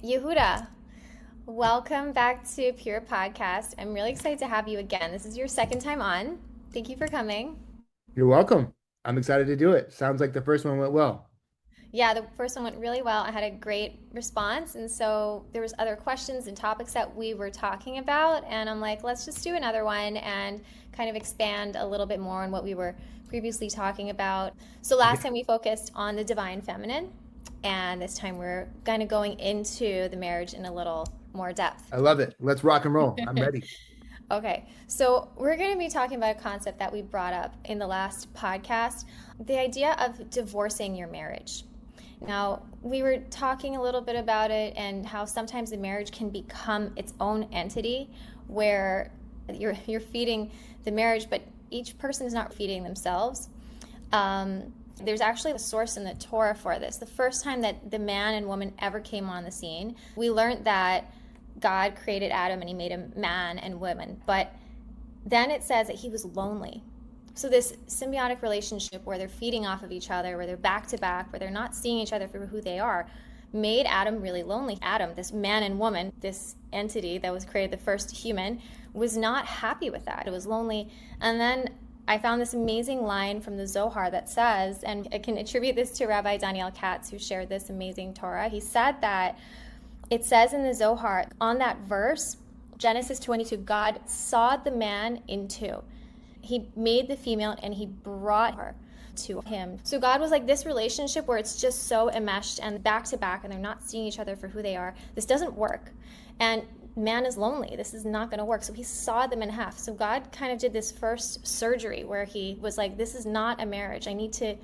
Yehuda, welcome back to Pure Podcast. I'm really excited to have you again. This is your second time on. Thank you for coming. You're welcome. I'm excited to do it. Sounds like the first one went well. Yeah, the first one went really well. I had a great response, and so there was other questions and topics that we were talking about, and I'm like, let's just do another one and kind of expand a little bit more on what we were previously talking about. So last time we focused on the divine feminine, and this time we're kind of going into the marriage in a little more depth. I love it. Let's rock and roll. I'm ready. Okay, so we're going to be talking about a concept that we brought up in the last podcast, the idea of divorcing your marriage. Now, we were talking a little bit about it and how sometimes the marriage can become its own entity where you're feeding the marriage, but each person is not feeding themselves. There's actually a source in the Torah for this. The first time that the man and woman ever came on the scene, we learned that God created Adam and he made him man and woman. But then it says that he was lonely. So this symbiotic relationship where they're feeding off of each other, where they're back to back, where they're not seeing each other for who they are, made Adam really lonely. Adam, this man and woman, this entity that was created, the first human, was not happy with that. It was lonely. And then I found this amazing line from the Zohar that says, and I can attribute this to Rabbi Daniel Katz, who shared this amazing Torah. He said that it says in the Zohar, on that verse, Genesis 22, God sawed the man in two. He made the female and he brought her to him. So God was like, this relationship where it's just so enmeshed and back to back and they're not seeing each other for who they are, this doesn't work. And man is lonely. This is not going to work. So he sawed them in half. So God kind of did this first surgery where he was like, this is not a marriage. I need to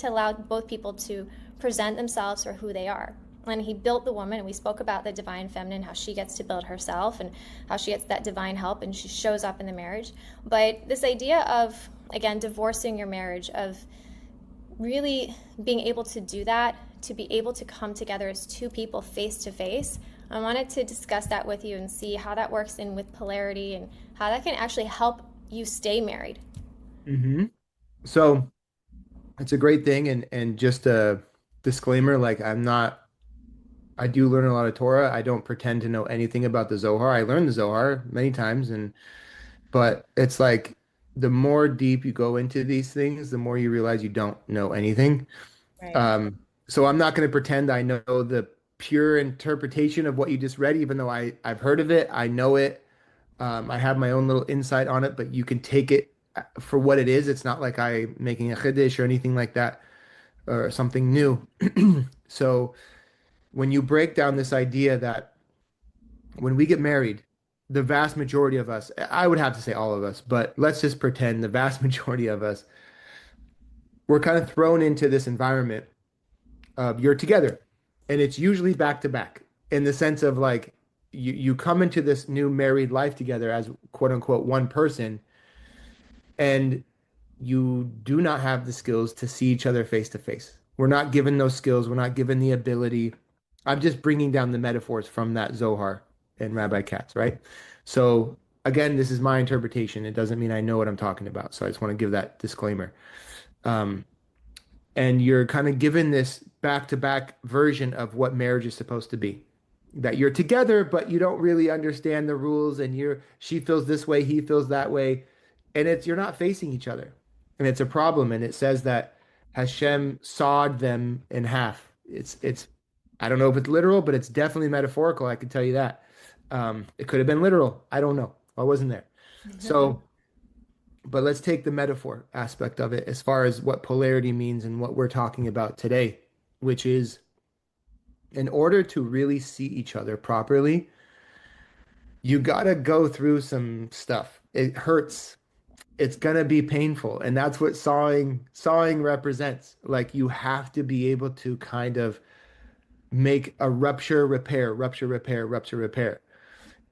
allow both people to present themselves for who they are. And he built the woman, and we spoke about the divine feminine, how she gets to build herself and how she gets that divine help and she shows up in the marriage. But this idea of, again, divorcing your marriage, of really being able to do that, to be able to come together as two people face to face, I wanted to discuss that with you and see how that works in with polarity and how that can actually help you stay married. hmm So it's a great thing. And just a disclaimer, like I do learn a lot of Torah. I don't pretend to know anything about the Zohar. I learned the Zohar many times, but it's like the more deep you go into these things, the more you realize you don't know anything. Right. So I'm not going to pretend I know the pure interpretation of what you just read, even though I've heard of it, I know it. I have my own little insight on it, but you can take it for what it is. It's not like I'm making a chiddush or anything like that or something new. So when you break down this idea that when we get married, the vast majority of us, I would have to say all of us, but let's just pretend the vast majority of us, we're kind of thrown into this environment of you're together. And it's usually back to back in the sense of like you come into this new married life together as quote unquote one person, and you do not have the skills to see each other face to face. We're not given those skills. We're not given the ability. I'm just bringing down the metaphors from that Zohar and Rabbi Katz, right? So again, this is my interpretation. It doesn't mean I know what I'm talking about. So I just want to give that disclaimer. Um, and you're kind of given this back-to-back version of what marriage is supposed to be. That you're together, but you don't really understand the rules, and she feels this way, he feels that way, and it's you're not facing each other, and it's a problem. And it says that Hashem sawed them in half. It's I don't know if it's literal, but it's definitely metaphorical. I can tell you that. It could have been literal. I don't know. I wasn't there. So, but let's take the metaphor aspect of it as far as what polarity means and what we're talking about today, which is in order to really see each other properly, you got to go through some stuff. It hurts. It's going to be painful. And that's what sawing represents. Like you have to be able to kind of make a rupture repair, rupture repair, rupture repair.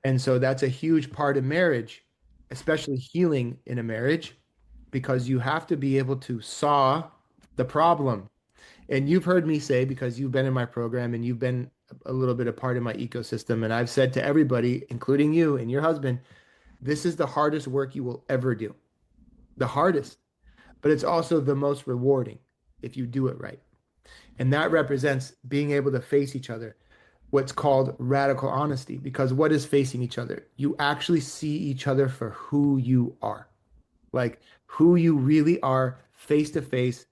And so that's a huge part of marriage, especially healing in a marriage, because you have to be able to saw the problem. And you've heard me say, because you've been in my program and you've been a little bit a part of my ecosystem, and I've said to everybody, including you and your husband, this is the hardest work you will ever do. The hardest, but it's also the most rewarding if you do it right. And that represents being able to face each other. what's called radical honesty. Because what is facing each other? You actually see each other for who you are, like who you really are face to face.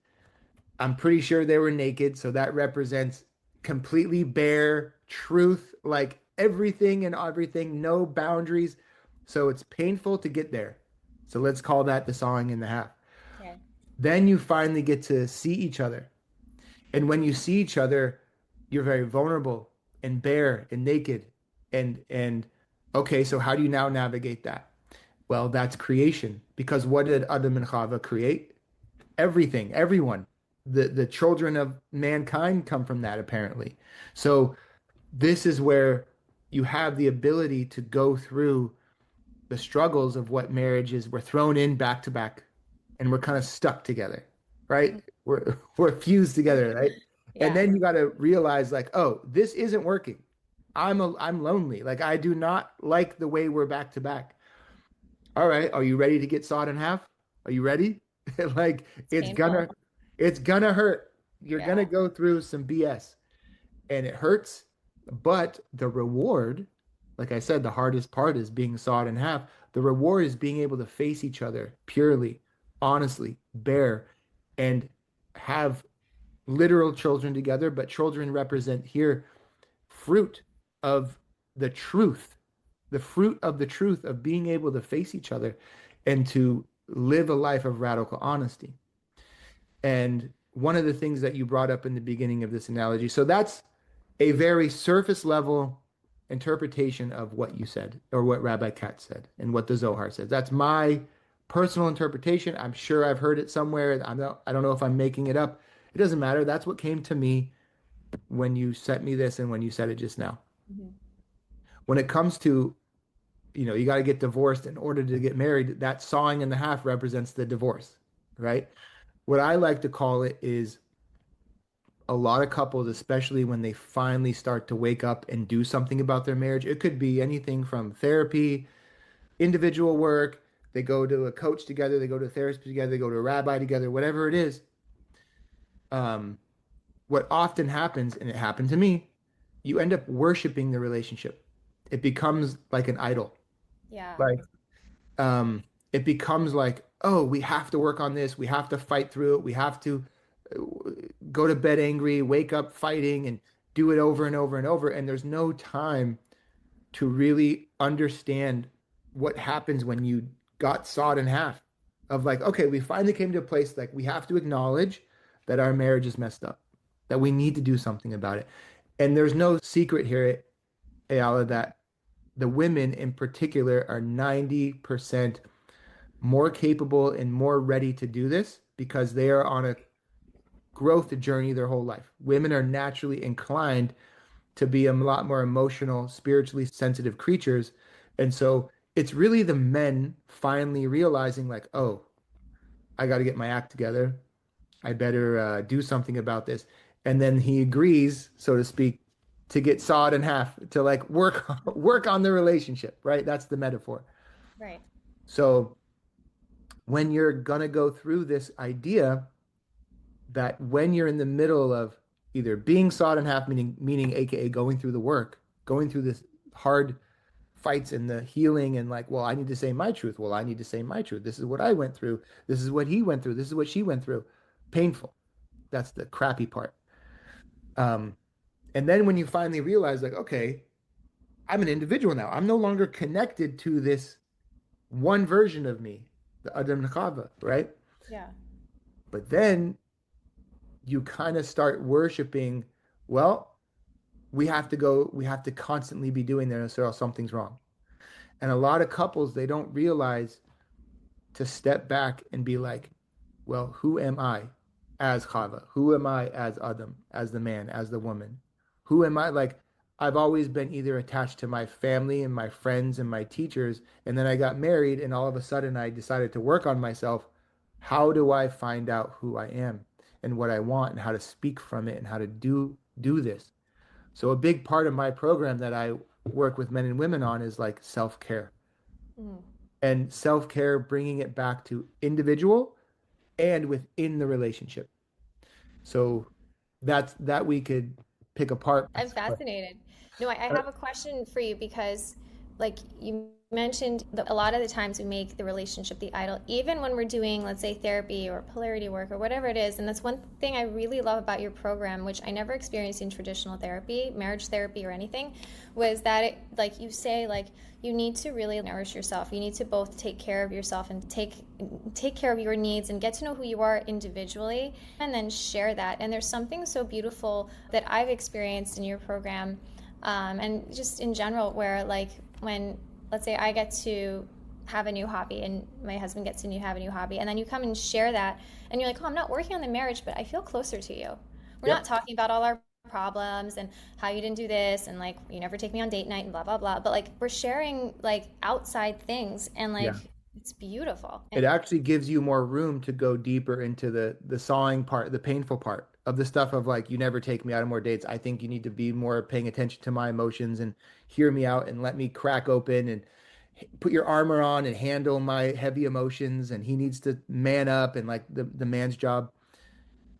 I'm pretty sure they were naked, so that represents completely bare truth, like everything and everything, no boundaries. So it's painful to get there. So let's call that the sawing in the half. Okay. Then you finally get to see each other. And when you see each other, you're very vulnerable and bare and naked. And okay, so how do you now navigate that? Well, that's creation. Because what did Adam and Chava create? Everything, everyone. The children of mankind come from that, apparently. So this is where you have the ability to go through the struggles of what marriage is. We're thrown in back to back and we're kind of stuck together, right? We're fused together, right? And Yeah. then you got to realize like, oh, this isn't working. I'm lonely. Like I do not like the way we're back to back. All right, are you ready to get sawed in half? Are you ready? Like It's painful. it's gonna hurt. You're Yeah. gonna go through some BS and it hurts, but the reward, like I said, the hardest part is being sawed in half. The reward is being able to face each other purely, honestly, bare, and have literal children together, but children represent here fruit of the truth, the fruit of the truth of being able to face each other and to live a life of radical honesty. And one of the things that you brought up in the beginning of this analogy, so that's a very surface level interpretation of what you said or what Rabbi Katz said and what the Zohar says. That's my personal interpretation. I'm sure I've heard it somewhere. I don't know if I'm making it up. It doesn't matter. That's what came to me when you sent me this and when you said it just now. Mhm. When it comes to, you got to get divorced in order to get married, that sawing in the half represents the divorce, right? What I like to call it is a lot of couples, especially when they finally start to wake up and do something about their marriage. It could be anything from therapy, individual work. They go to a coach together, they go to a therapist together, they go to a rabbi together, whatever it is. Um, what often happens, and it happened to me, you end up worshiping the relationship. It becomes like an idol. Yeah. Like, um, it becomes like, oh, we have to work on this. We have to fight through it. We have to go to bed angry, wake up fighting, and do it over and over and over. And there's no time to really understand what happens when you got sawed in half. Of like, okay, we finally came to a place like we have to acknowledge that our marriage is messed up, that we need to do something about it. And there's no secret here, Ayala, that the women in particular are 90% more capable and more ready to do this because they are on a growth journey their whole life. Women are naturally inclined to be a lot more emotional, spiritually sensitive creatures. And so it's really the men finally realizing, like, oh, I got to get my act together. I better do something about this. And then he agrees, so to speak, to get sawed in half, to like work on the relationship, right? That's the metaphor. Right. So when you're gonna go through this idea that when you're in the middle of either being sawed in half, meaning AKA going through the work, going through this hard fights and the healing and like, well, I need to say my truth. Well, I need to say my truth. This is what I went through. This is what he went through. This is what she went through. Painful. That's the crappy part. Um, and then when you finally realize, like, okay, I'm an individual now. I'm no longer connected to this one version of me, the Adam and Chava, right? Yeah. But then you kind of start worshiping, well, we have to constantly be doing this or else something's wrong. And a lot of couples, they don't realize to step back and be like, well, who am I as Chava? Who am I as Adam, as the man, as the woman? Who am I? Like, I've always been either attached to my family and my friends and my teachers, and then I got married, and all of a sudden I decided to work on myself. How do I find out who I am and what I want and how to speak from it and how to do this? So a big part of my program that I work with men and women on is like self-care Mm. and self-care, bringing it back to individual and within the relationship. So that we could pick apart. I'm fascinated. No, I have a question for you because, like you mentioned, a lot of the times we make the relationship the idol, even when we're doing, let's say, therapy or polarity work or whatever it is. And that's one thing I really love about your program, which I never experienced in traditional therapy, marriage therapy or anything, was that it, like you say, like you need to really nourish yourself. You need to both take care of yourself and take care of your needs and get to know who you are individually and then share that. And there's something so beautiful that I've experienced in your program, and just in general, where like when, let's say, I get to have a new hobby and my husband gets to have a new hobby, and then you come and share that and you're like, oh, I'm not working on the marriage, but I feel closer to you. We're not talking about all our problems and how you didn't do this and like you never take me on date night and blah blah blah, but like we're sharing like outside things, and like it's beautiful. It actually gives you more room to go deeper into the sawing part, the painful part of the stuff of like, you never take me out on more dates. I think you need to be more paying attention to my emotions and hear me out and let me crack open and put your armor on and handle my heavy emotions. And he needs to man up and like the man's job.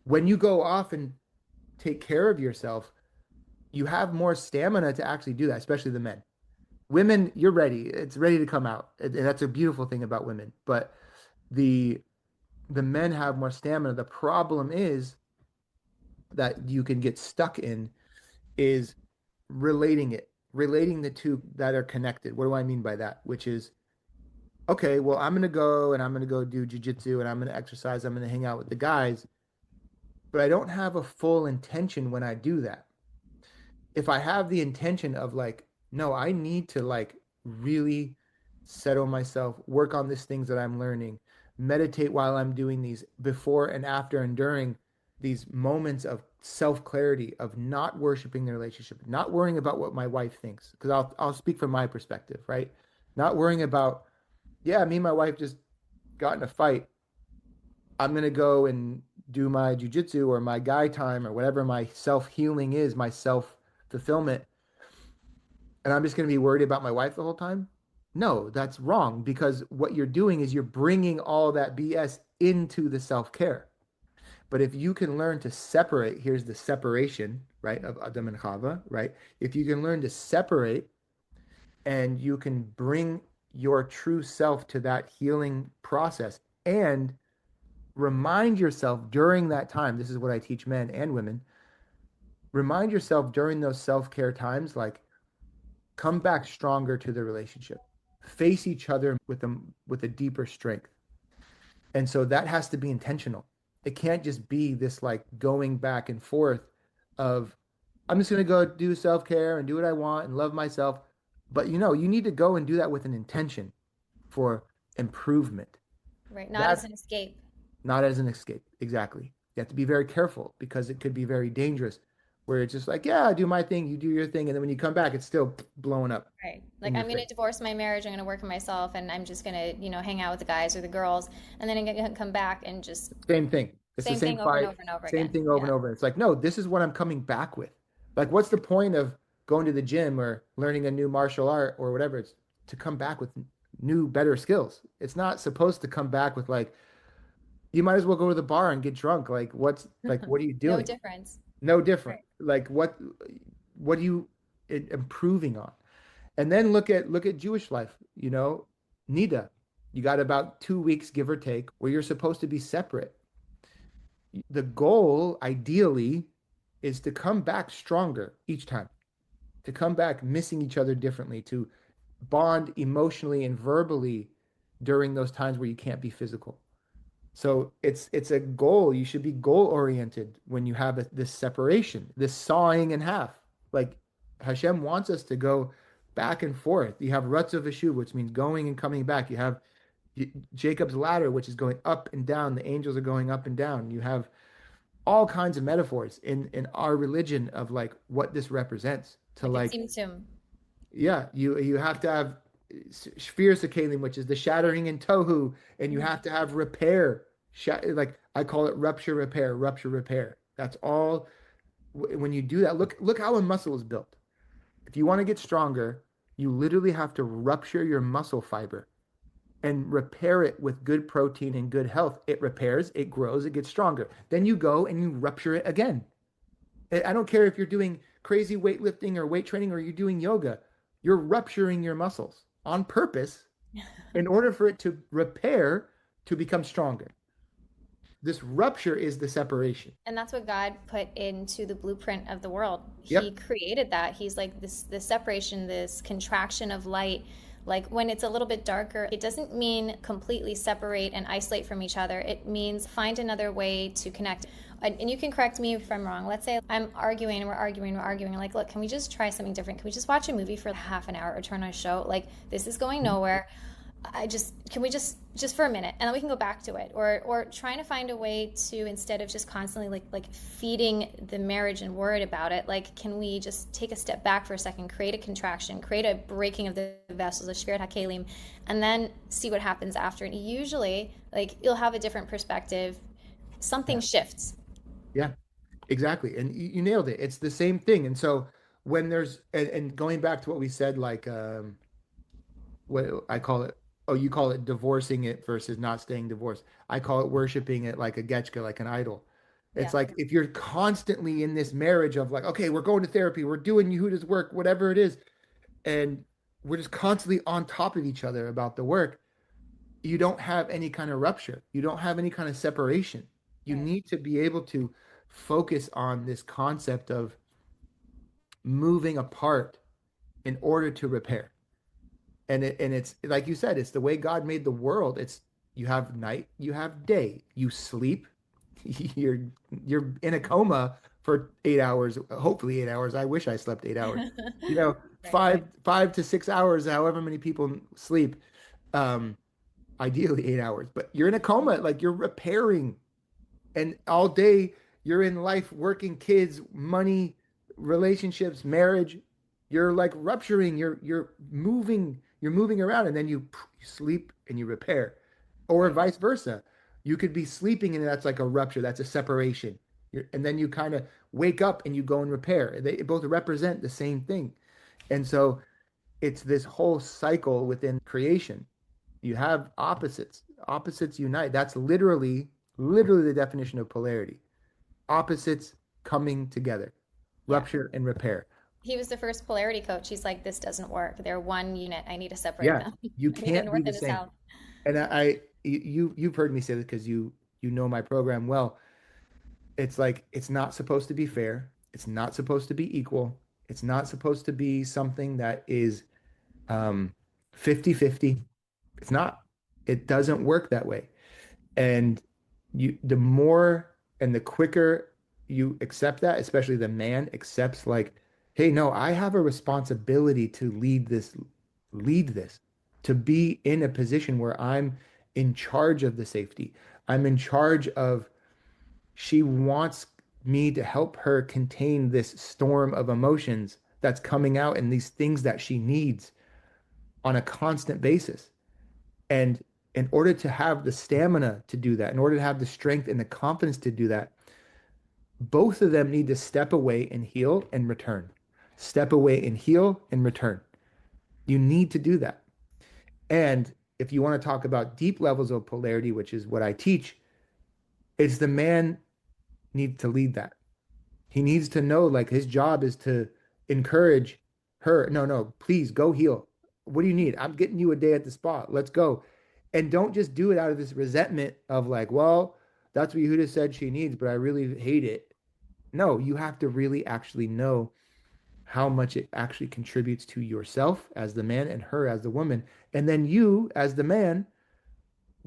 When you go off and take care of yourself, you have more stamina to actually do that, especially the men. Women, you're ready. It's ready to come out. And that's a beautiful thing about women. But the men have more stamina. The problem is that you can get stuck in is relating the two that are connected. What do I mean by that? Which is, okay, well, I'm going to go and I'm going to go do jujitsu and I'm going to exercise. I'm going to hang out with the guys, but I don't have a full intention when I do that. If I have the intention of like, no, I need to like really settle myself, work on these things that I'm learning, meditate while I'm doing these, before and after and during these moments of self-clarity, of not worshiping the relationship, not worrying about what my wife thinks. Because I'll speak from my perspective, right? Not worrying about, yeah, me and my wife just got in a fight. I'm going to go and do my jujitsu or my guy time or whatever my self-healing is, my self-fulfillment. And I'm just going to be worried about my wife the whole time? No, that's wrong, because what you're doing is you're bringing all that BS into the self-care. But if you can learn to separate, here's the separation, right, of Adam and Chava, right? If you can learn to separate and you can bring your true self to that healing process and remind yourself during that time, this is what I teach men and women, remind yourself during those self-care times, like, come back stronger to the relationship, face each other with a deeper strength. And so that has to be intentional. It can't just be this like going back and forth of, I'm just going to go do self-care and do what I want and love myself. But you need to go and do that with an intention for improvement. Right. Not as an escape. Not as an escape. Exactly. You have to be very careful, because it could be very dangerous, where it's just like, yeah, I do my thing, you do your thing. And then when you come back, it's still blowing up. Right. Like, I'm going to divorce my marriage. I'm going to work on myself, and I'm just going to, hang out with the guys or the girls. And then I'm going to come back and just. Same thing. It's the same thing over fight, and over and over same again. thing over and over. It's like, no, this is what I'm coming back with. Like, what's the point of going to the gym or learning a new martial art or whatever? It's to come back with new, better skills. It's not supposed to come back with like, you might as well go to the bar and get drunk. Like, what are you doing? No difference. No different. Right. Like, what are you improving on? And then look at Jewish life, niddah. You got about 2 weeks, give or take, where you're supposed to be separate. The goal, ideally, is to come back stronger each time, to come back missing each other differently, to bond emotionally and verbally during those times where you can't be physical. So it's a goal. You should be goal-oriented when you have this separation, this sawing in half. Like, Hashem wants us to go back and forth. You have Rutsa Vishu, which means going and coming back. You have Jacob's ladder, which is going up and down. The angels are going up and down. You have all kinds of metaphors in our religion of like what this represents. To like yeah, you have to have Shfir Sakalim, which is the shattering in tohu, and you have to have repair. Like I call it rupture repair. That's all. When you do that, look how a muscle is built. If you want to get stronger, you literally have to rupture your muscle fiber and repair it with good protein and good health. It repairs, it grows, it gets stronger. Then you go and you rupture it again. I don't care if you're doing crazy weightlifting or weight training or you're doing yoga, you're rupturing your muscles on purpose in order for it to repair, to become stronger. This rupture is the separation. And that's what God put into the blueprint of the world. He Yep. created that. He's like this separation, this contraction of light. Like when it's a little bit darker, it doesn't mean completely separate and isolate from each other. It means find another way to connect. And you can correct me if I'm wrong. Let's say I'm arguing and we're arguing. Like, look, can we just try something different? Can we just watch a movie for half an hour or turn on a show? Like, this is going nowhere. Can we just for a minute, and then we can go back to it, or trying to find a way to, instead of just constantly like feeding the marriage and worried about it, like, can we just take a step back for a second, create a contraction, create a breaking of the vessels of Shvirat HaKelim, and then see what happens after. And usually, like, you'll have a different perspective. Something shifts. Yeah, exactly. And you nailed it. It's the same thing. And so when there's, and going back to what we said, like, what I call it, oh, you call it divorcing it versus not staying divorced. I call it worshiping it like a getchka, like an idol. It's Yeah. like if you're constantly in this marriage of like, okay, we're going to therapy, we're doing Yehudah's work, whatever it is, and we're just constantly on top of each other about the work, you don't have any kind of rupture. You don't have any kind of separation. You Right. need to be able to focus on this concept of moving apart in order to repair. And it's like you said, it's the way God made the world. It's, you have night, you have day, you sleep, you're you're in a coma for 8 hours, hopefully 8 hours. I wish I slept 8 hours. You know, Right. five to 6 hours, however many people sleep. Um, Ideally 8 hours, but you're in a coma, like you're repairing, and all day you're in life, working, kids, money, relationships, marriage. You're like rupturing, you're moving around, and then you sleep and you repair, or Right. vice versa. You could be sleeping and that's like a rupture, that's a separation. And then you kind of wake up and you go and repair. They both represent the same thing. And so it's this whole cycle within creation. You have opposites. Opposites unite. That's literally the definition of polarity. Opposites coming together. Yeah. Rupture and repair. He was the first polarity coach. He's like, this doesn't work. They're one unit. I need to separate Yeah, them. you I need a can't be north the and a same. south. And you've heard me say this because you know my program well. It's like it's not supposed to be fair. It's not supposed to be equal. It's not supposed to be something that is um 50-50. It's not. It doesn't work that way. And the more and the quicker you accept that, especially the man accepts, like, hey, no, I have a responsibility to lead this, to be in a position where I'm in charge of the safety. I'm in charge of, she wants me to help her contain this storm of emotions that's coming out and these things that she needs on a constant basis. And in order to have the stamina to do that, in order to have the strength and the confidence to do that, both of them need to step away and heal and return. Step away and heal and return. You need to do that. And if you want to talk about deep levels of polarity, which is what I teach, it's the man needs to lead that. He needs to know, like, his job is to encourage her. No, no, please go heal. What do you need? I'm getting you a day at the spa. Let's go. And don't just do it out of this resentment of like, well, that's what Yehuda said she needs, but I really hate it. No, you have to really actually know how much it actually contributes to yourself as the man and her as the woman. And then you, as the man,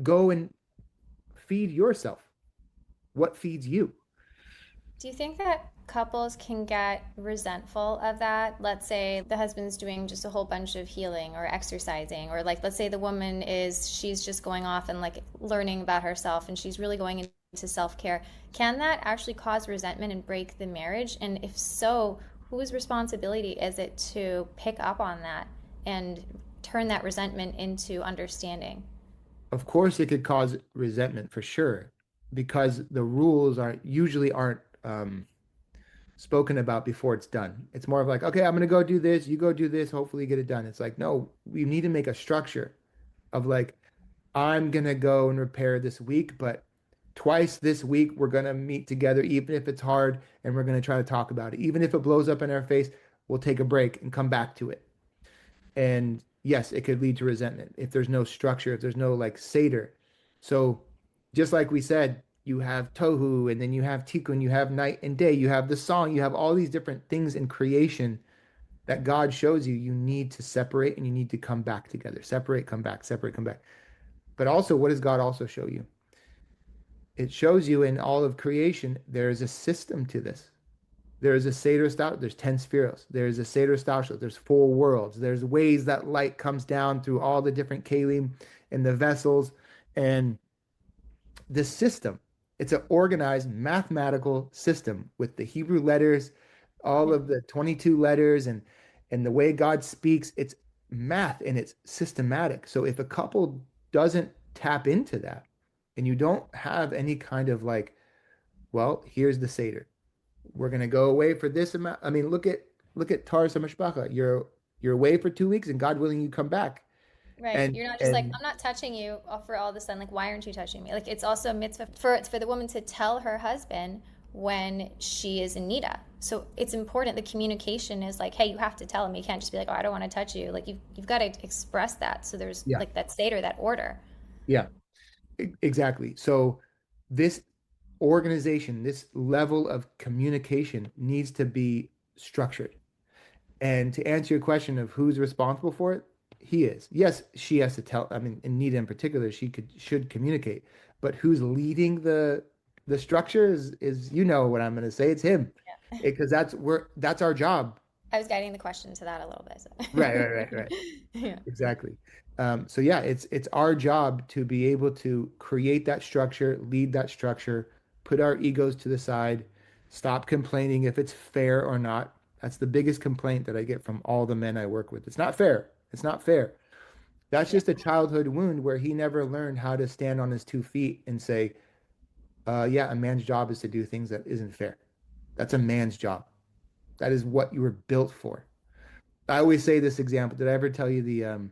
go and feed yourself. What feeds you? Do you think that couples can get resentful of that? Let's say the husband's doing just a whole bunch of healing or exercising, or like, let's say the woman she's just going off and like learning about herself and she's really going into self care. Can that actually cause resentment and break the marriage? And if so, whose responsibility is it to pick up on that and turn that resentment into understanding? Of course, it could cause resentment for sure, because the rules aren't spoken about before it's done. It's more of like, okay, I'm gonna go do this, you go do this, hopefully get it done. It's like, no, we need to make a structure of like, I'm gonna go and repair this week, but twice this week, we're going to meet together, even if it's hard, and we're going to try to talk about it. Even if it blows up in our face, we'll take a break and come back to it. And yes, it could lead to resentment if there's no structure, if there's no like Seder. So just like we said, you have tohu, and then you have tikkun, you have night and day, you have the song, you have all these different things in creation that God shows you. You need to separate and you need to come back together. Separate, come back, separate, come back. But also, what does God also show you? It shows you in all of creation, there is a system to this. There is a Seder Stout, there's 10 spheros. There's a Seder Stout, there's 4 worlds. There's ways that light comes down through all the different kalim and the vessels. And this system, it's an organized mathematical system with the Hebrew letters, all of the 22 letters, and the way God speaks. It's math and it's systematic. So if a couple doesn't tap into that, and you don't have any kind of like, well, here's the Seder. We're gonna go away for this amount. I mean, look at Taras HaMishpacha. You're away for 2 weeks, and God willing, you come back. Right. And You're not just like, I'm not touching you for all of a sudden. Like, why aren't you touching me? Like, it's also a mitzvah for the woman to tell her husband when she is in niddah. So it's important. The communication is like, hey, you have to tell him. You can't just be like, oh, I don't want to touch you. Like, you've got to express that. So there's like that Seder, that order. Yeah, exactly. So this organization, this level of communication needs to be structured. And to answer your question of who's responsible for it, he is. Yes, she has to tell. I mean, in niddah in particular, should communicate. But who's leading the structure is you know what I'm going to say. It's him, because that's our job. I was guiding the question to that a little bit. So. Right. Yeah, exactly. So yeah, it's our job to be able to create that structure, lead that structure, put our egos to the side, stop complaining if it's fair or not. That's the biggest complaint that I get from all the men I work with. It's not fair. It's not fair. That's just a childhood wound where he never learned how to stand on his 2 feet and say, yeah, a man's job is to do things that isn't fair. That's a man's job. That is what you were built for. I always say this example. Did I ever tell you the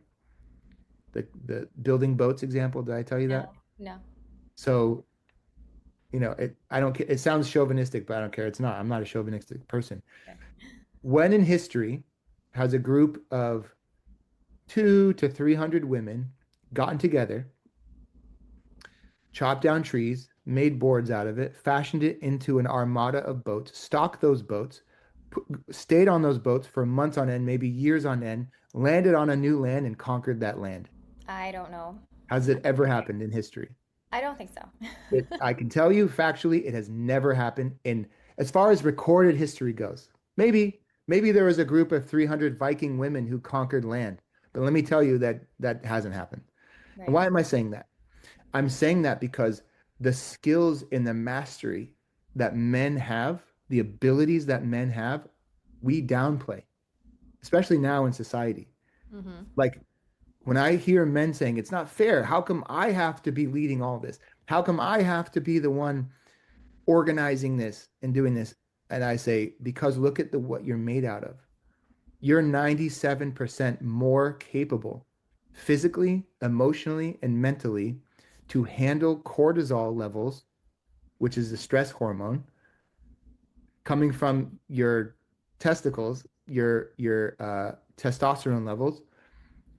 building boats example? Did I tell you that? No. So, you know, it sounds chauvinistic, but I don't care. It's not. I'm not a chauvinistic person. Okay. When in history has a group of 200 to 300 women gotten together, chopped down trees, made boards out of it, fashioned it into an armada of boats, stocked those boats, stayed on those boats for months on end, maybe years on end, landed on a new land and conquered that land? I don't know. Has it ever happened in history? I don't think so. I can tell you factually, it has never happened. As far as recorded history goes, maybe there was a group of 300 Viking women who conquered land, but let me tell you that hasn't happened. Right. And why am I saying that? I'm saying that because the skills and the mastery that men have, the abilities that men have, we downplay, especially now in society. Mm-hmm. Like when I hear men saying, it's not fair. How come I have to be leading all this? How come I have to be the one organizing this and doing this? And I say, because look at what you're made out of. You're 97% more capable physically, emotionally, and mentally to handle cortisol levels, which is the stress hormone, coming from your testicles, your testosterone levels,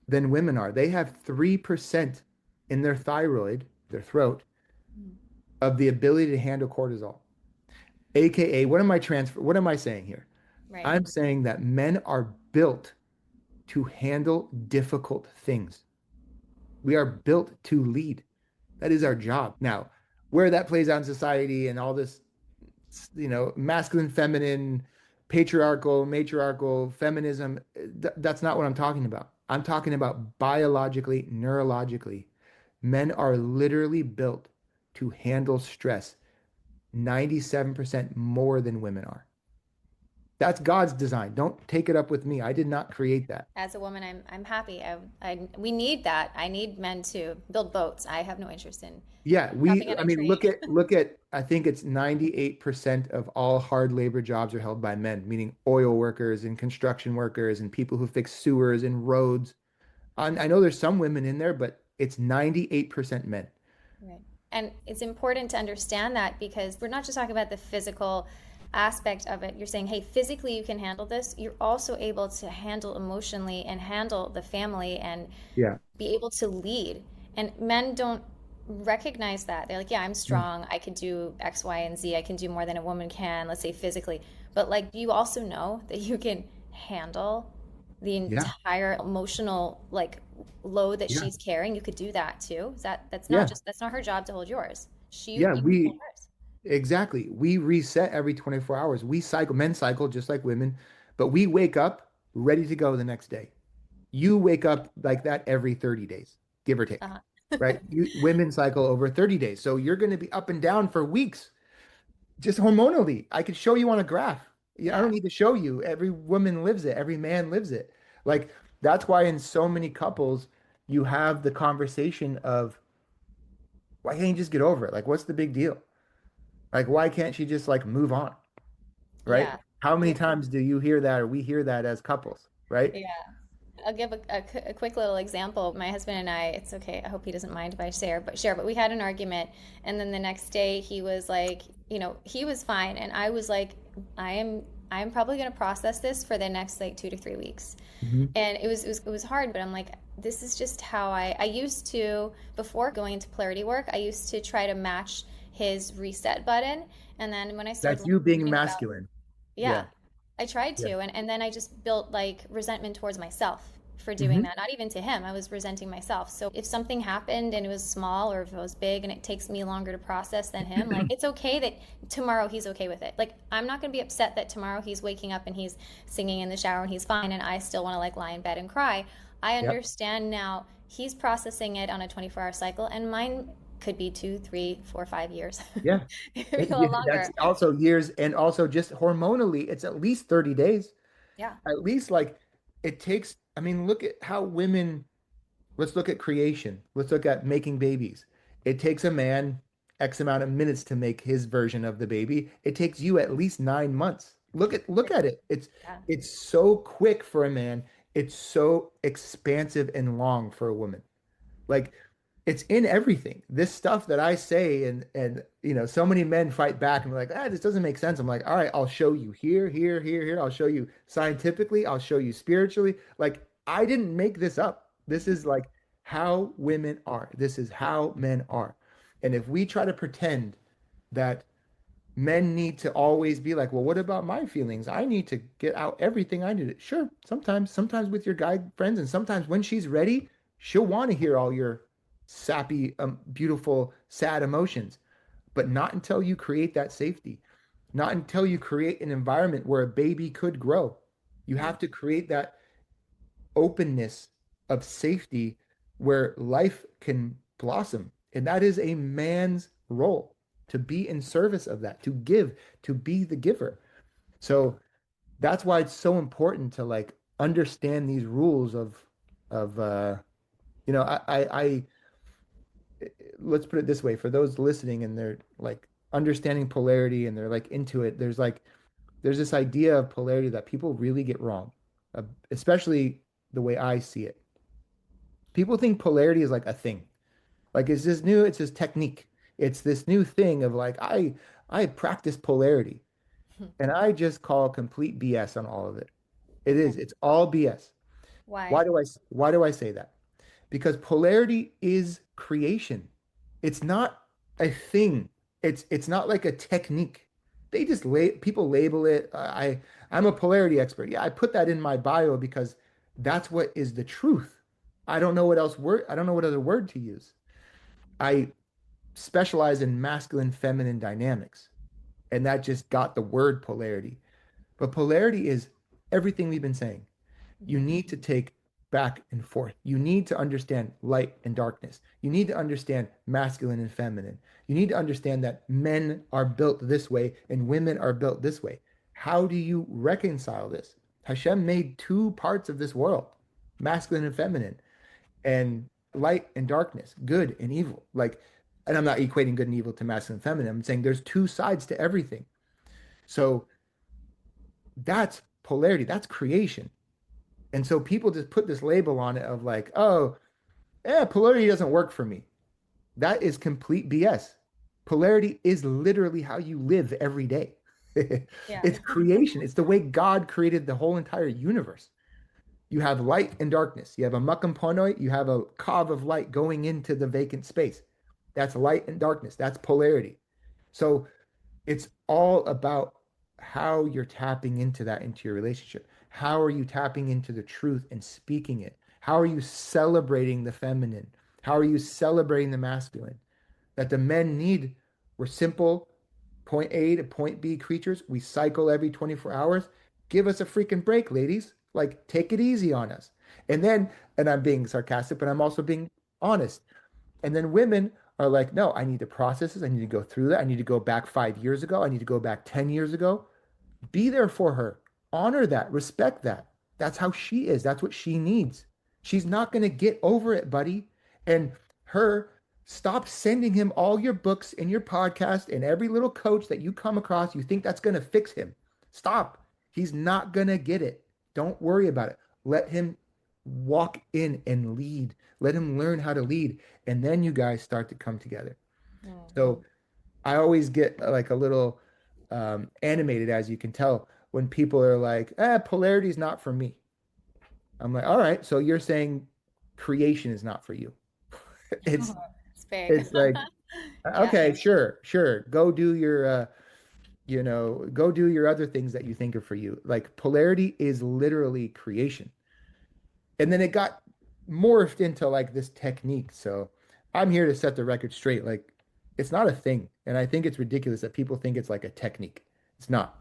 than women are. They have 3% in their thyroid, their throat, of the ability to handle cortisol. AKA, what am I saying here? Right. I'm saying that men are built to handle difficult things. We are built to lead. That is our job. Now, where that plays out in society and all this, masculine, feminine, patriarchal, matriarchal, feminism, that's not what I'm talking about. I'm talking about biologically, neurologically. Men are literally built to handle stress 97% more than women are. That's God's design. Don't take it up with me. I did not create that. As a woman, I'm happy. We need that. I need men to build boats. I have no interest in. Yeah, look at. I think it's 98% of all hard labor jobs are held by men, meaning oil workers and construction workers and people who fix sewers and roads. I know there's some women in there, but it's 98% men. Right. And it's important to understand that, because we're not just talking about the physical aspect of it. You're saying, hey, physically you can handle this. You're also able to handle emotionally and handle the family and Yeah. be able to lead. And men don't recognize that. They're like, yeah, I'm Mm. strong. I can do X, Y, and Z. I can do more than a woman can, let's say physically. But like, you also know that you can handle the Yeah. entire emotional like load that Yeah. she's carrying. You could do that too. Yeah. That's not her job to hold yours. Yeah. You can hold We hers. exactly. We reset every 24 hours. We cycle, men cycle just like women, but we wake up ready to go the next day. You wake up like that every 30 days, give or take, Uh-huh. right? Women cycle over 30 days. So you're going to be up and down for weeks, just hormonally. I could show you on a graph. Yeah, I don't Yeah. need to show you. Every woman lives it. Every man lives it. Like that's why in so many couples, you have the conversation of why can't you just get over it? Like, what's the big deal? Like, why can't she just like move on? Right? Yeah. How many Yeah. times do you hear that or we hear that as couples? Right? Yeah. I'll give a quick little example. My husband and I, it's okay. I hope he doesn't mind if I share, but we had an argument, and then the next day he was like, he was fine, and I was like, I am probably going to process this for the next like 2 to 3 weeks. Mhm. And it was hard, but I'm like, this is just how I used to, before going into polarity work, I used to try to match his reset button. And then when I started That's you being learning about, masculine. yeah, Yeah. I tried Yeah. to, and then I just built like resentment towards myself for doing Hmm. that. Not even to him, I was resenting myself. So if something happened and it was small, or if it was big and it takes me longer to process than him, like it's okay that tomorrow he's okay with it. Like I'm not going to be upset that tomorrow he's waking up and he's singing in the shower and he's fine, and I still want to like lie in bed and cry. I Yep. understand now he's processing it on a 24-hour cycle, and mine could be 2, 3, 4, 5 years. Yeah. It could be a lot That's longer. also years. And also just hormonally, it's at least 30 days. Yeah. At least like it takes, I mean, look at how women, let's look at creation. Let's look at making babies. It takes a man X amount of minutes to make his version of the baby. It takes you at least 9 months. Look at it. Yeah. It's so quick for a man. It's so expansive and long for a woman. Like it's in everything. This stuff that I say and so many men fight back and be like, this doesn't make sense. I'm like, all right, I'll show you here, here, here, here. I'll show you scientifically, I'll show you spiritually. Like I didn't make this up. This is like how women are. This is how men are. And if we try to pretend that men need to always be like, well, what about my feelings? I need to get out everything I need. Sure, sometimes with your guy friends, and sometimes when she's ready, she'll want to hear all your sappy, beautiful, sad emotions, but not until you create that safety, not until you create an environment where a baby could grow. You Mm. have to create that openness of safety where life can blossom. And that is a man's role to be in service of that, to give, to be the giver. So that's why it's so important to like understand these rules of I let's put it this way for those listening and they're like understanding polarity and they're like into it. There's this idea of polarity that people really get wrong, especially the way I see it. People think polarity is like a thing. Like it's this technique. It's this new thing of like I practice polarity and I just call complete BS on all of it. It Okay. is. It's all BS. Why? Why do I say that? Because polarity is creation. It's not a thing. It's not like a technique. They just people label it. I'm a polarity expert. Yeah, I put that in my bio because that's what is the truth. I don't know what other word to use. I specialize in masculine feminine dynamics, and that just got the word polarity. But polarity is everything we've been saying. You Mhm. need to take back and forth. You need to understand light and darkness. You need to understand masculine and feminine. You need to understand that men are built this way and women are built this way. How do you reconcile this? Hashem made two parts of this world, masculine and feminine, and light and darkness, good and evil. Like, and I'm not equating good and evil to masculine and feminine. I'm saying there's two sides to everything. So that's polarity, that's creation. And so people just put this label on it of like, oh, yeah, polarity doesn't work for me. That is complete BS. Polarity is literally how you live every day. Yeah. It's creation. It's the way God created the whole entire universe. You have light and darkness. You have a makam ponoi, you have a kav of light going into the vacant space. That's light and darkness. That's polarity. So it's all about how you're tapping into that into your relationship. How are you tapping into the truth and speaking it? How are you celebrating the feminine? How are you celebrating the masculine? That the men need, we're simple point A to point B creatures. We cycle every 24 hours. Give us a freaking break, ladies. Like, take it easy on us. And then, and I'm being sarcastic, but I'm also being honest. And then women are like, no, I need to process this. I need to go through that. I need to go back 5 years ago. I need to go back 10 years ago. Be there for her. Honor that. Respect that. That's how she is. That's what she needs. She's not going to get over it, buddy. And her, stop sending him all your books and your podcast and every little coach that you come across. You think that's going to fix him. Stop. He's not going to get it. Don't worry about it. Let him walk in and lead. Let him learn how to lead. And then you guys start to come together. So I always get like a little animated, as you can tell, when people are like, polarity is not for me. I'm like, all right, so you're saying creation is not for you. It's It's big. it's like, Yeah. okay, sure. Go do your go do your other things that you think are for you. Like polarity is literally creation. And then it got morphed into like this technique. So I'm here to set the record straight. Like it's not a thing. And I think it's ridiculous that people think it's like a technique. It's not.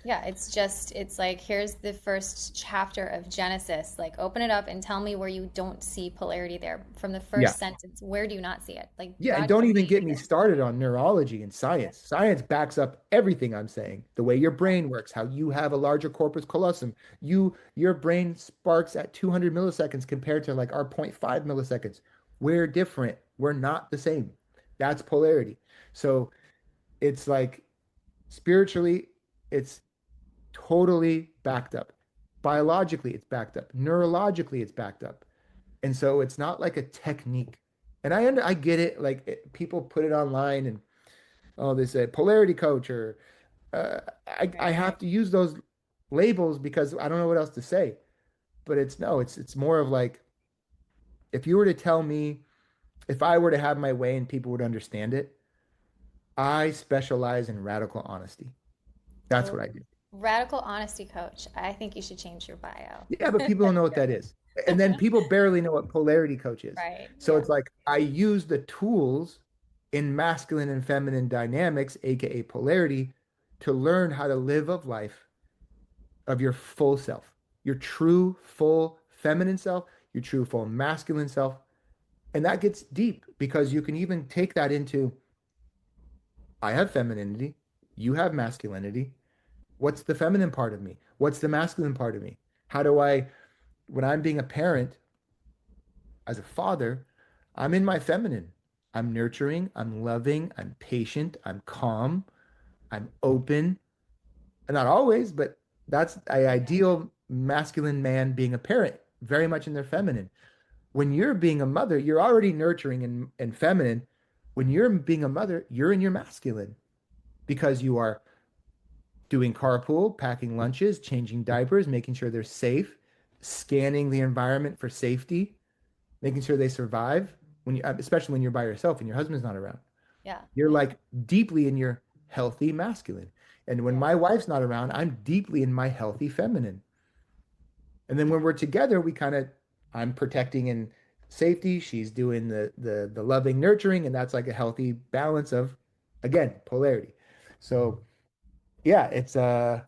Yeah, it's like, here's the first chapter of Genesis. Like, open it up and tell me where you don't see polarity there. From the Yeah. first sentence, where do you not see it? Like, Yeah, and God don't even get created me it. started on neurology and science. Science backs up everything I'm saying. The way your brain works, how you have a larger corpus callosum. Your brain sparks at 200 milliseconds compared to like our zero point 0.5 milliseconds. We're different. We're not the same. That's polarity. So it's like spiritually, it's totally backed up. Biologically, it's backed up. Neurologically, it's backed up. And so it's not like a technique. And I get it. Like people put it online and oh, they say polarity coach or I Right. have to use those labels because I don't know what else to say. But it's no, it's more of like if you were to tell me if I were to have my way and people would understand it, I specialize in radical honesty. That's Oh, what I do. radical honesty coach. I think you should change your bio. Yeah, but people don't know what that is. And then people barely know what polarity coach is. Right. So Yeah. it's like I use the tools in masculine and feminine dynamics, aka polarity, to learn how to live of life of your full self, your true full feminine self, your true full masculine self. And that gets deep because you can even take that into I have femininity, you have masculinity. What's the feminine part of me? What's the masculine part of me? How do I, when I'm being a parent, as a father, I'm in my feminine. I'm nurturing, I'm loving, I'm patient, I'm calm, I'm open. And not always, but that's an ideal masculine man being a parent, very much in their feminine. When you're being a mother, you're already nurturing and feminine. When you're being a mother, you're in your masculine because you are doing carpool, packing lunches, changing diapers, making sure they're safe, scanning the environment for safety, making sure they survive when you, especially when you're by yourself and your husband's not around. Yeah. You're like deeply in your healthy masculine. And when Yeah. my wife's not around, I'm deeply in my healthy feminine. And then when we're together, we kind of, I'm protecting and safety. She's doing the loving, nurturing, and that's like a healthy balance of, again, polarity. So yeah, it's I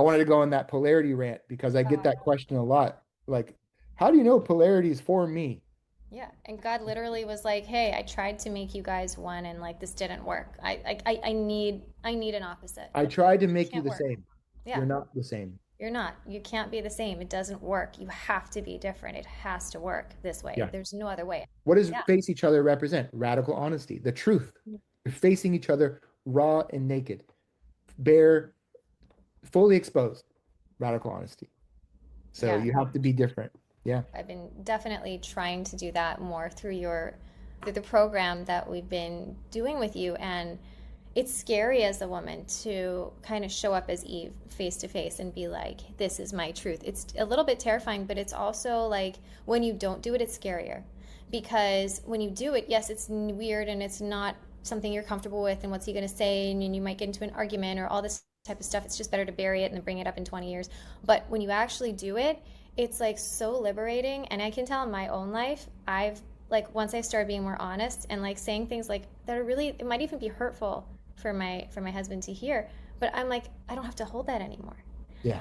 wanted to go on that polarity rant because I get that question a lot. Like, how do you know polarity is for me? Yeah, and God literally was like, "Hey, I tried to make you guys one, and like this didn't work. I need an opposite. I tried to It make you can't the work. same. Yeah, You're not the same. you're not. You can't be the same. It doesn't work. You have to be different. It has to work this way. Yeah. There's no other way." What does Yeah. face each other represent? Radical honesty, the truth. You're facing each other raw and naked, bare, fully exposed. Radical honesty. So Yeah. you have to be different. Yeah. I've been definitely trying to do that more through your the program that we've been doing with you, and it's scary as a woman to kind of show up as Eve face to face and be like, this is my truth. It's a little bit terrifying, but it's also like when you don't do it, it's scarier. Because when you do it, yes, it's weird and it's not something you're comfortable with, and what's he going to say, and you might get into an argument or all this type of stuff. It's just better to bury it and then bring it up in 20 years. But when you actually do it, it's like so liberating. And I can tell in my own life, I've like, once I started being more honest and like saying things like that are really, it might even be hurtful for my husband to hear, but I'm like, I don't have to hold that anymore. Yeah.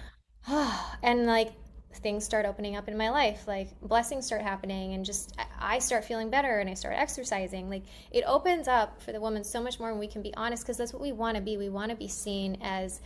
And like things start opening up in my life, like blessings start happening, and just I start feeling better, and I start exercising. Like it opens up for the woman so much more when we can be honest, because that's what we want to be. We want to be seen as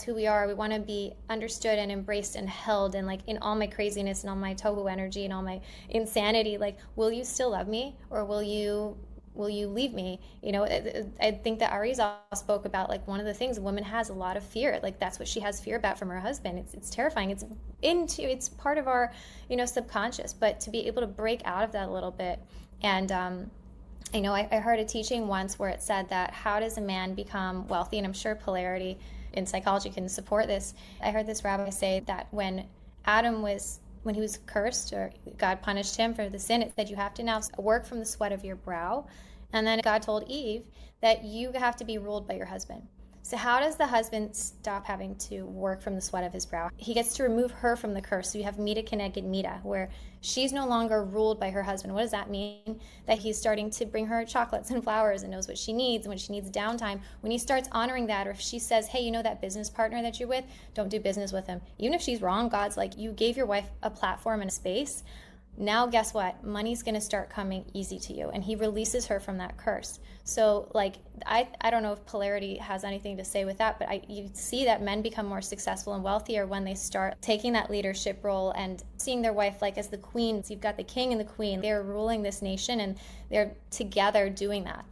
who we are. We want to be understood and embraced and held, and like in all my craziness and all my tohu energy and all my insanity, like, will you still love me, or will you leave me? You know, I think that Arizal spoke about, like, one of the things a woman has a lot of fear. Like that's what she has fear about from her husband. It's terrifying. It's part of our, you know, subconscious. But to be able to break out of that a little bit, and I know I heard a teaching once where it said that how does a man become wealthy? And I'm sure Polarity in psychology can support this. I heard this rabbi say that when he was cursed, or God punished him for the sin, it said you have to now work from the sweat of your brow. And then God told Eve that you have to be ruled by your husband. So how does the husband stop having to work from the sweat of his brow? He gets to remove her from the curse. So you have niddah connected niddah, where she's no longer ruled by her husband. What does that mean? That he's starting to bring her chocolates and flowers and knows what she needs, and when she needs downtime. When he starts honoring that, or if she says, hey, you know that business partner that you're with, don't do business with him. Even if she's wrong, God's like, you gave your wife a platform and a space. Now guess what? Money's going to start coming easy to you, and he releases her from that curse. So like I don't know if Polarity has anything to say with that, but you see that men become more successful and wealthier when they start taking that leadership role and seeing their wife like as the queen. So you've got the king and the queen. They're ruling this nation, and they're together doing that.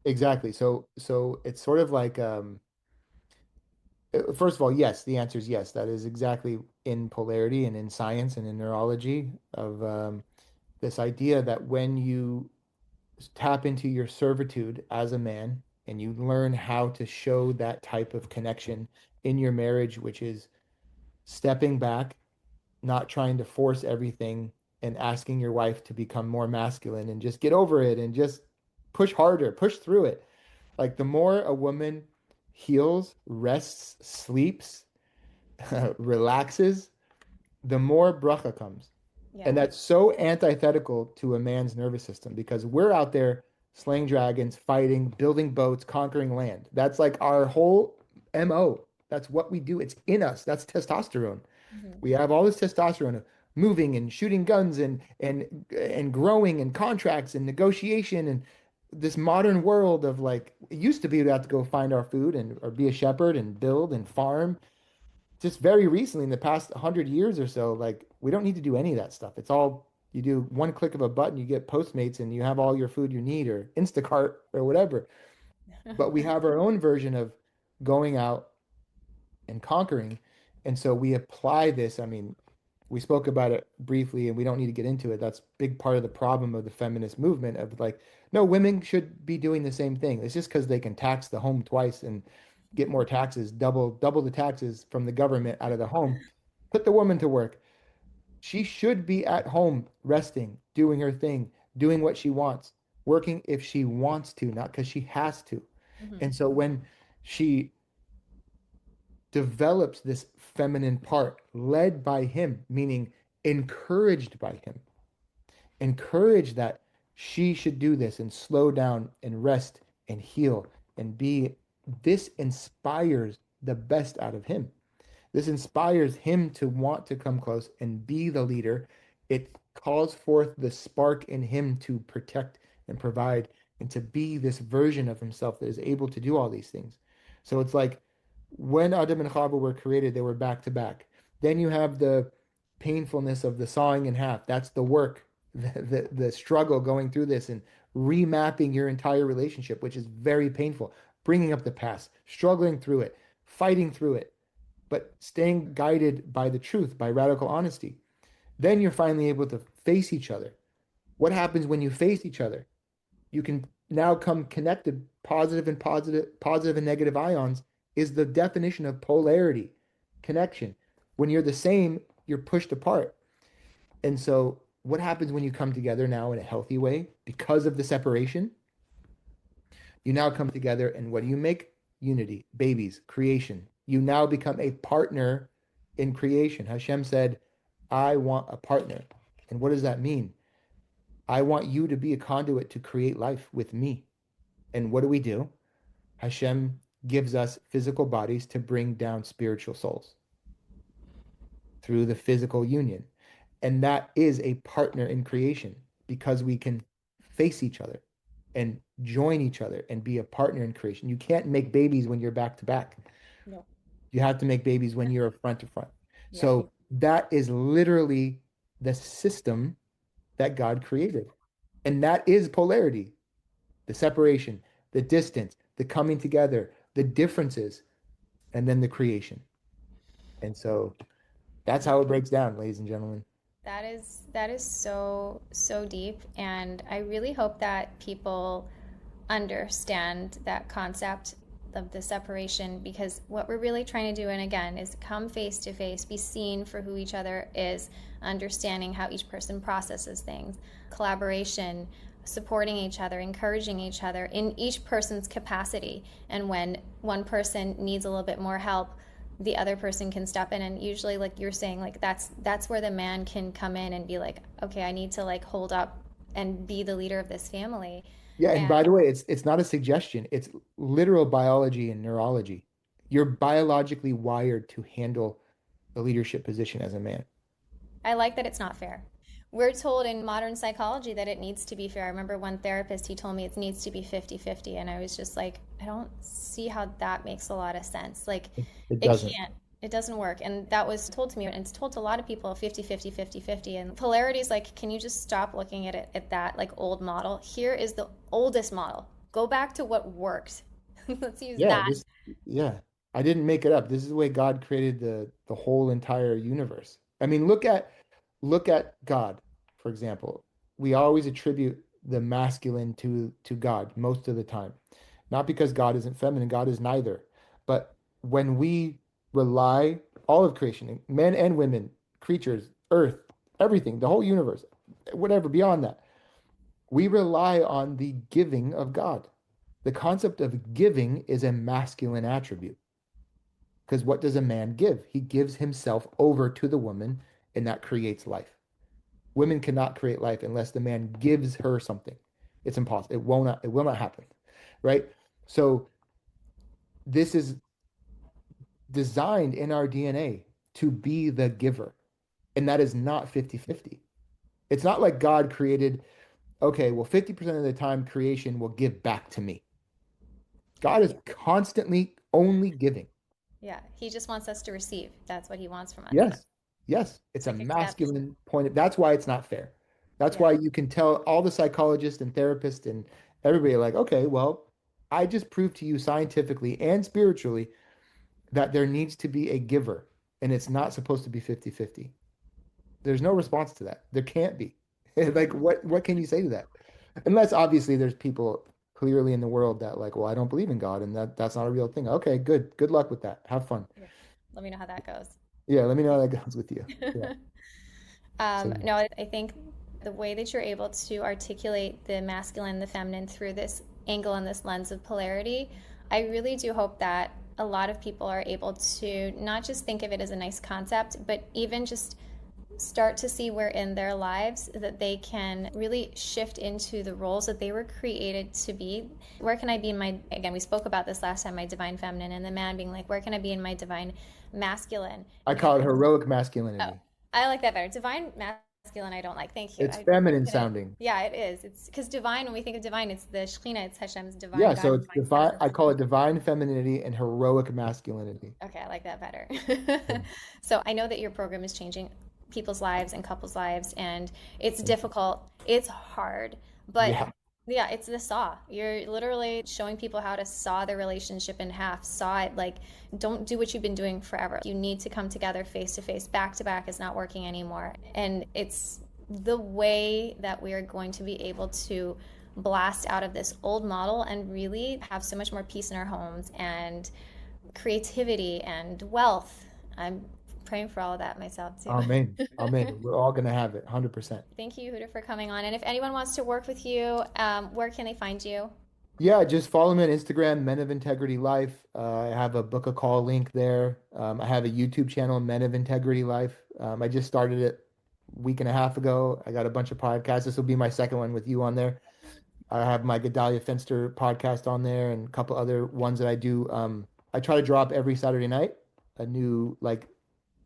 Exactly. So it's sort of like first of all, yes, the answer is yes. That is exactly in polarity and in science and in neurology of this idea that when you tap into your servitude as a man and you learn how to show that type of connection in your marriage, which is stepping back, not trying to force everything, and asking your wife to become more masculine and just get over it and just push harder, push through it. Like the more a woman heals, rests, sleeps, relaxes, the more bracha comes. Yeah. And that's so antithetical to a man's nervous system, because we're out there slaying dragons, fighting, building boats, conquering land. That's like our whole MO. That's what we do. It's in us. That's testosterone. Mm-hmm. We have all this testosterone of moving and shooting guns and growing and contracts and negotiation, and this modern world of, like, it used to be we'd have to go find our food and or be a shepherd and build and farm. Just very recently, in the past 100 years or so, like, we don't need to do any of that stuff. It's all, you do one click of a button, you get Postmates, and you have all your food you need, or Instacart or whatever. But we have our own version of going out and conquering. And so we apply this. I mean, we spoke about it briefly and we don't need to get into it. That's a big part of the problem of the feminist movement of, like, no, women should be doing the same thing. It's just because they can tax the home twice and get more taxes, double the taxes from the government out of the home. Put the woman to work. She should be at home resting, doing her thing, doing what she wants, working if she wants to, not because she has to. Mm-hmm. And so when she develops this feminine part led by him, meaning encouraged by him, encouraged that she should do this and slow down and rest and heal and be, this inspires the best out of him. This inspires him to want to come close and be the leader. It calls forth the spark in him to protect and provide and to be this version of himself that is able to do all these things. So it's like when Adam and Chava were created, they were back to back. Then you have the painfulness of the sawing in half. That's the work, the struggle going through this and remapping your entire relationship, which is very painful. Bringing up the past, struggling through it, fighting through it, but staying guided by the truth, by radical honesty. Then you're finally able to face each other What happens when you face each other? You can now come connected. Positive and negative ions is the definition of polarity, connection. When you're the same, you're pushed apart. And so what happens when you come together now in a healthy way because of the separation? You now come together, and what do you make? Unity, babies, creation. You now become a partner in creation. Hashem said, I want a partner. And what does that mean? I want you to be a conduit to create life with me. And what do? Hashem gives us physical bodies to bring down spiritual souls through the physical union. And that is a partner in creation because we can face each other and join each other and be a partner in creation. You can't make babies when you're back to back. No. You have to make babies when you're front to front. Yeah. So that is literally the system that God created. And that is polarity, the separation, the distance, the coming together, the differences, and then the creation. And so that's how it breaks down, ladies and gentlemen. That is so deep, and I really hope that people understand that concept of the separation, because what we're really trying to do, and again, is come face to face, be seen for who each other is, understanding how each person processes things, collaboration, supporting each other, encouraging each other in each person's capacity. And when one person needs a little bit more help, the other person can step in. And usually, like you're saying, like that's where the man can come in and be like, okay, I need to like hold up and be the leader of this family. Yeah, and by the way, it's not a suggestion. It's literal biology and neurology. You're biologically wired to handle a leadership position as a man. I like that it's not fair. We're told in modern psychology that it needs to be fair. I remember one therapist, he told me it needs to be 50-50, and I was just like, I don't see how that makes a lot of sense. Like, It doesn't. it doesn't work. And that was told to me, and it's told to a lot of people, 50-50, 50-50. And polarity is like, can you just stop looking at it at that like old model? Here is the oldest model. Go back to what worked. Let's use that. I didn't make it up. This is the way God created the whole entire universe. I mean, look at God, for example. We always attribute the masculine to God most of the time. Not because God isn't feminine, God is neither. But when we rely, all of creation, men and women, creatures, earth, everything, the whole universe, whatever beyond that, we rely on the giving of God. The concept of giving is a masculine attribute. Because what does a man give? He gives himself over to the woman, and that creates life. Women cannot create life unless the man gives her something. It's impossible. It will not happen. Right? So this is designed in our DNA to be the giver. And that is not 50-50. It's not like God created, okay, well, 50% of the time creation will give back to me. God is constantly only giving. Yeah, he just wants us to receive. That's what he wants from us. Yes. It's like a masculine point. That's why it's not fair. That's why you can tell all the psychologists and therapists and everybody like, okay, well, I just proved to you scientifically and spiritually that there needs to be a giver, and it's not supposed to be 50-50. There's no response to that. There can't be. Like, what can you say to that? Unless obviously there's people clearly in the world that like, well, I don't believe in God, and that's not a real thing. Okay, good luck with that. Have fun. Let me know how that goes. Let me know how that goes with you. No, I think the way that you're able to articulate the masculine, the feminine through this angle and this lens of polarity, I really do hope that a lot of people are able to not just think of it as a nice concept, but even just start to see where in their lives that they can really shift into the roles that they were created to be. Where can I be in my, again, we spoke about this last time, my divine feminine, and the man being like, where can I be in my divine masculine? I call it heroic masculinity. Oh, I like that better. Divine masculine, I don't like. Thank you. It's feminine sounding. Yeah, it is. It's because divine, when we think of divine, it's the Shekhinah, it's Hashem's divine. Yeah, so it's divine. I call it divine femininity and heroic masculinity. Okay, I like that better. So I know that your program is changing people's lives and couples' lives, and it's difficult. It's hard, but yeah, it's the saw. You're literally showing people how to saw their relationship in half. Saw it, like, don't do what you've been doing forever. You need to come together face to face. Back to back is not working anymore. And it's the way that we are going to be able to blast out of this old model and really have so much more peace in our homes and creativity and wealth. I'm praying for all of that myself too. Amen. Amen. We're all going to have it 100%. Thank you, Yehuda, for coming on. And if anyone wants to work with you, where can they find you? Yeah, just follow me on Instagram, Men of Integrity Life. I have a book a call link there. I have a YouTube channel, Men of Integrity Life. I just started it a week and a half ago. I got a bunch of podcasts. This will be my second one with you on there. I have my Gedalia Finster podcast on there and a couple other ones that I do. I try to drop every Saturday night a new like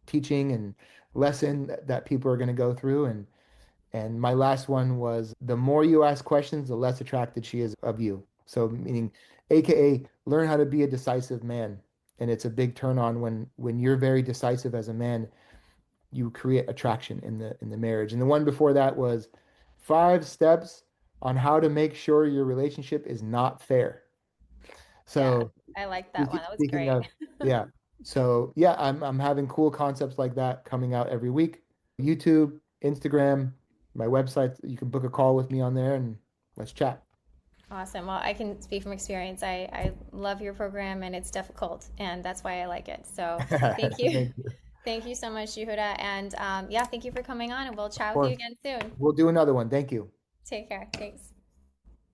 teaching and lesson that people are going to go through. And my last one was the more you ask questions, the less attracted she is of you. So meaning, AKA, learn how to be a decisive man. And it's a big turn on when you're very decisive as a man, you create attraction in the marriage. And the one before that was 5 steps on how to make sure your relationship is not fair. So yeah, I like that one. That was speaking great. of, yeah. So yeah, I'm having cool concepts like that coming out every week. YouTube, Instagram, my website. You can book a call with me on there and let's chat. Awesome. Well, I can speak from experience. I love your program and it's difficult, and that's why I like it. So thank you. Thank you. Thank you so much, Yehuda. And yeah, thank you for coming on, and we'll chat Of with you course. again soon. We'll do another one. Thank you. Take care. Thanks.